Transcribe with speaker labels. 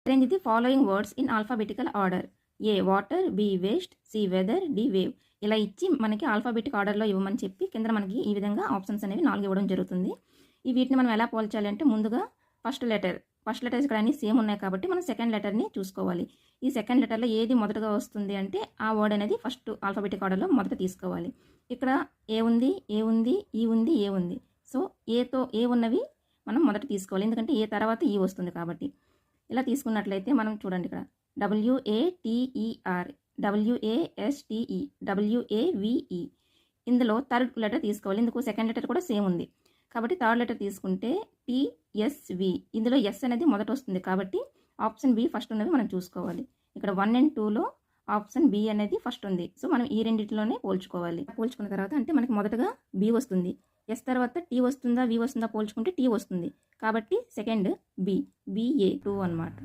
Speaker 1: Arrange the following words in alphabetical order. A. Water, B. Waste, C. Weather, D. Wave. ఇలా ఇచ్చి మనకి alphabetic ఆర్డర్లో ఇవ్వమని చెప్పి కింద మనకి ఈ విధంగా ఆప్షన్స్ అనేవి 4 ఇవ్వడం జరుగుతుంది. ఈ వీటిని మనం ఎలా పోల్చాలి అంటే ముందుగా ఫస్ట్ లెటర్స్ ఇక్కడ అన్ని సేమ్ ఉన్నాయి కాబట్టి మనం సెకండ్ లెటర్ని చూసుకోవాలి. ఈ సెకండ్ లెటర్లో ఏది మొదటగా వస్తుంది అంటే ఆ వర్డ్ అనేది ఫస్ట్ ఆల్ఫాబెటిక్ ఆర్డర్లో మొదట తీసుకోవాలి. ఇక్కడ ఏ ఉంది, ఏ ఉంది, ఈ ఉంది, ఏ ఉంది. సో ఏ ఉన్నవి మనం మొదట తీసుకోవాలి, ఎందుకంటే ఏ తర్వాత ఈ వస్తుంది కాబట్టి. ఇలా తీసుకున్నట్లయితే మనం చూడండి ఇక్కడ WATER, WASTE, WAVE. ఇందులో థర్డ్ లెటర్ తీసుకోవాలి, ఎందుకు సెకండ్ లెటర్ కూడా సేమ్ ఉంది కాబట్టి థర్డ్ లెటర్ తీసుకుంటే TSV. ఇందులో ఎస్ అనేది మొదట వస్తుంది కాబట్టి ఆప్షన్ బి ఫస్ట్ ఉన్నవి మనం చూసుకోవాలి. ఇక్కడ 1 and 2లో ఆప్షన్ బి అనేది ఫస్ట్ ఉంది. సో మనం ఈ రెండింటిలోనే పోల్చుకున్న తర్వాత అంటే మనకి మొదటగా బి వస్తుంది, ఎస్ తర్వాత టీ వస్తుందా వి వస్తుందా పోల్చుకుంటే టీ వస్తుంది కాబట్టి సెకండ్ BA2 అన్నమాట.